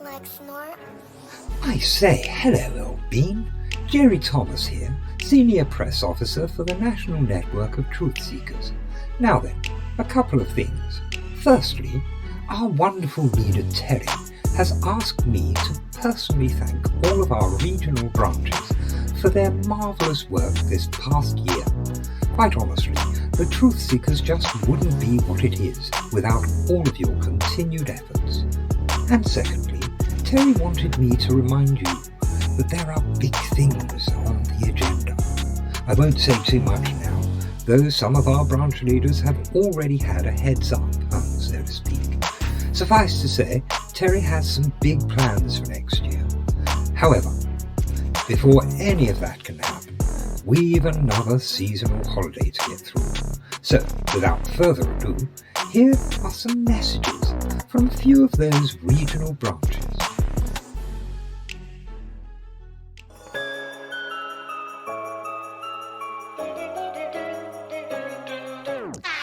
Like snort? I say, hello, old bean. Jerry Thomas here, Senior Press Officer for the National Network of Truth Seekers. Now then, a couple of things. Firstly, our wonderful leader Terry has asked me to personally thank all of our regional branches for their marvellous work this past year. Quite honestly, the Truth Seekers just wouldn't be what it is without all of your continued efforts. And secondly, Terry wanted me to remind you that there are big things on the agenda. I won't say too much now, though some of our branch leaders have already had a heads up, so to speak. Suffice to say, Terry has some big plans for next year. However, before any of that can happen, we've another seasonal holiday to get through. So, without further ado, here are some messages from a few of those regional branches.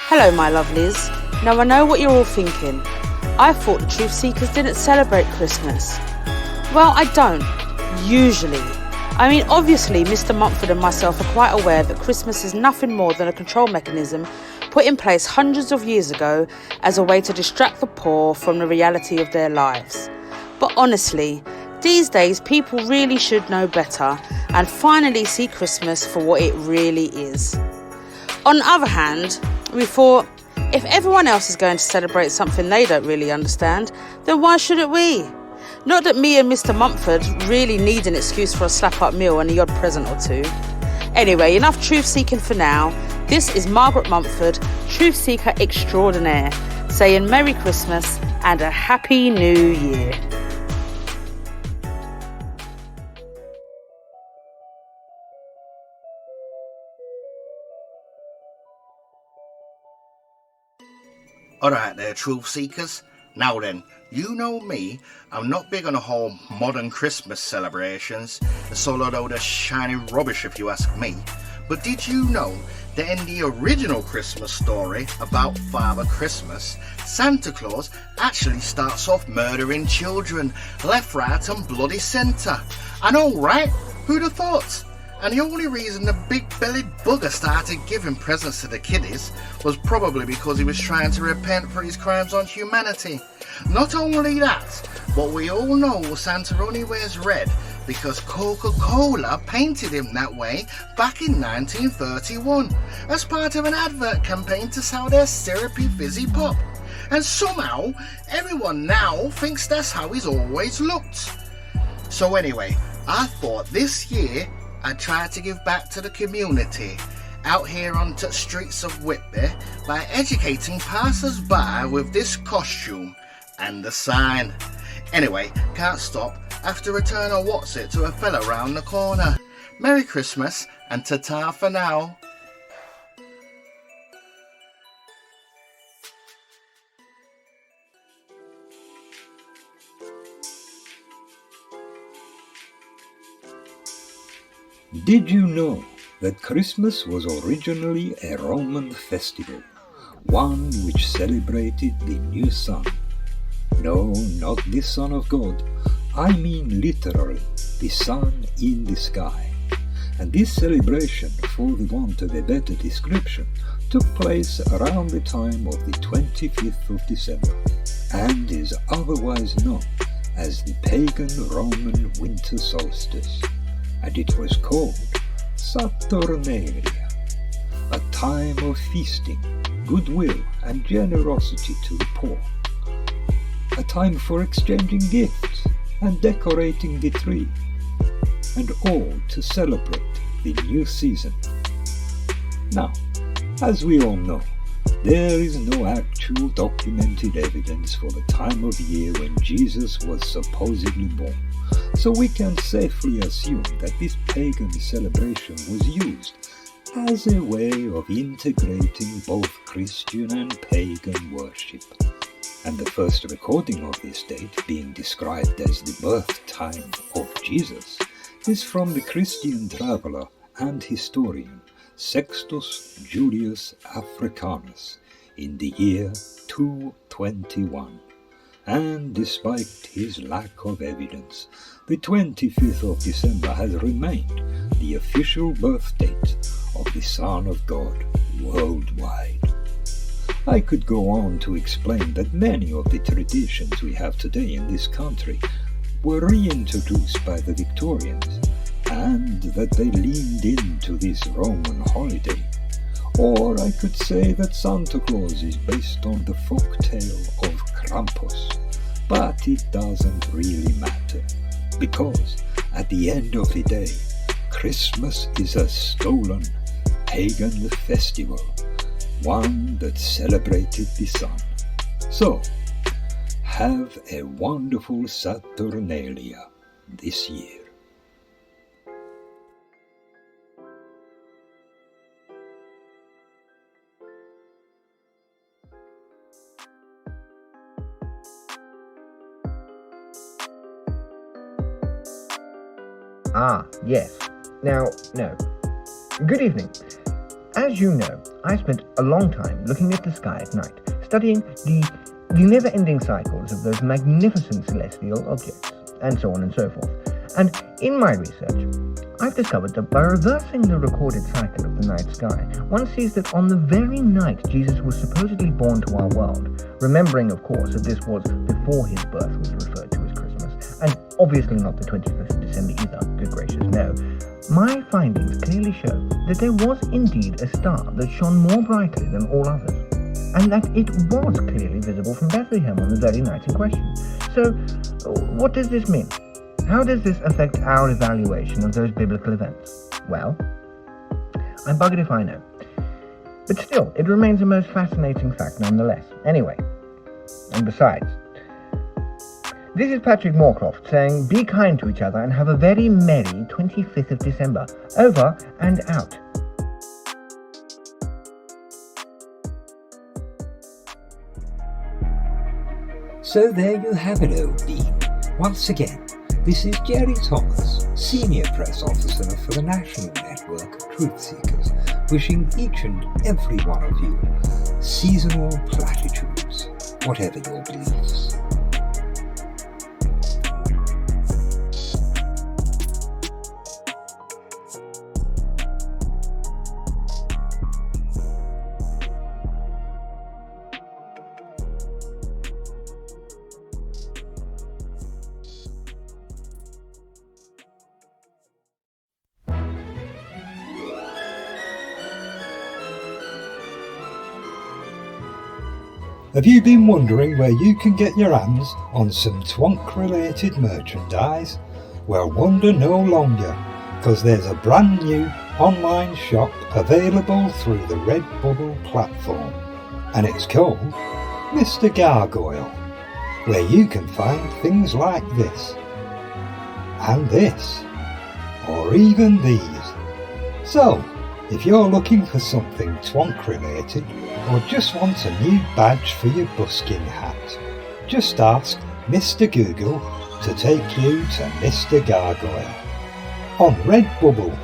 Hello my lovelies. Now I know what you're all thinking. I thought the Truth Seekers didn't celebrate Christmas. Well, I don't. Usually. I mean, obviously Mr. Mumford and myself are quite aware that Christmas is nothing more than a control mechanism put in place hundreds of years ago as a way to distract the poor from the reality of their lives. But honestly, these days people really should know better and finally see Christmas for what it really is. On the other hand, we thought, if everyone else is going to celebrate something they don't really understand, then why shouldn't we? Not that me and Mr. Mumford really need an excuse for a slap-up meal and a odd present or two. Anyway, enough truth-seeking for now. This is Margaret Mumford, Truth Seeker Extraordinaire, saying Merry Christmas and a Happy New Year. Alright there, Truth Seekers. Now then, you know me, I'm not big on the whole modern Christmas celebrations. It's all a load of shiny rubbish if you ask me. But did you know that in the original Christmas story about Father Christmas, Santa Claus actually starts off murdering children, left, right and bloody centre? I know, right? Who'd have thought? And the only reason the big-bellied bugger started giving presents to the kiddies was probably because he was trying to repent for his crimes on humanity. Not only that, but we all know Santa only wears red because Coca-Cola painted him that way back in 1931 as part of an advert campaign to sell their syrupy fizzy pop. And somehow, everyone now thinks that's how he's always looked. So anyway, I thought this year I'd try to give back to the community out here on the streets of Whitby by educating passers-by with this costume and the sign. Anyway, can't stop. Have to return a what's it to a fella round the corner. Merry Christmas and ta-ta for now. Did you know that Christmas was originally a Roman festival, one which celebrated the new sun? No, not the Son of God. I mean literally, the sun in the sky. And this celebration, for the want of a better description, took place around the time of the 25th of December, and is otherwise known as the pagan Roman winter solstice. And it was called Saturnalia, a time of feasting, goodwill and generosity to the poor, a time for exchanging gifts and decorating the tree, and all to celebrate the new season. Now, as we all know, there is no actual documented evidence for the time of year when Jesus was supposedly born, so we can safely assume that this pagan celebration was used as a way of integrating both Christian and pagan worship, and the first recording of this date being described as the birth time of Jesus is from the Christian traveller and historian Sextus Julius Africanus in the year 221, and despite his lack of evidence, the 25th of December has remained the official birth date of the Son of God worldwide. I could go on to explain that many of the traditions we have today in this country were reintroduced by the Victorians, and that they leaned into this Roman holiday. Or I could say that Santa Claus is based on the folk tale of Krampus, but it doesn't really matter, because at the end of the day, Christmas is a stolen, pagan festival, one that celebrated the sun. So, have a wonderful Saturnalia this year. Ah, yes. Now, no. Good evening. As you know, I spent a long time looking at the sky at night, studying the never-ending cycles of those magnificent celestial objects, and so on and so forth. And in my research, I've discovered that by reversing the recorded cycle of the night sky, one sees that on the very night Jesus was supposedly born to our world, remembering, of course, that this was before his birth was referred to as Christmas, and obviously not the 25th of December either, good gracious, no. My findings clearly show that there was indeed a star that shone more brightly than all others, and that it was clearly visible from Bethlehem on the very night in question. So, what does this mean? How does this affect our evaluation of those biblical events? Well, I'm buggered if I know. But still, it remains a most fascinating fact nonetheless. Anyway, and besides, this is Patrick Moorcroft saying, be kind to each other and have a very merry 25th of December. Over and out. So there you have it, old bean. Once again, this is Jerry Thomas, Senior Press Officer for the National Network of Truth Seekers, wishing each and every one of you seasonal platitudes, whatever your beliefs. Have you been wondering where you can get your hands on some twonk-related merchandise? Well, wonder no longer, because there's a brand new online shop available through the Redbubble platform, and it's called Mr. Gargoyle, where you can find things like this, and this, or even these. So, if you're looking for something twonk-related, or just want a new badge for your busking hat, just ask Mr. Google to take you to Mr. Gargoyle on Redbubble.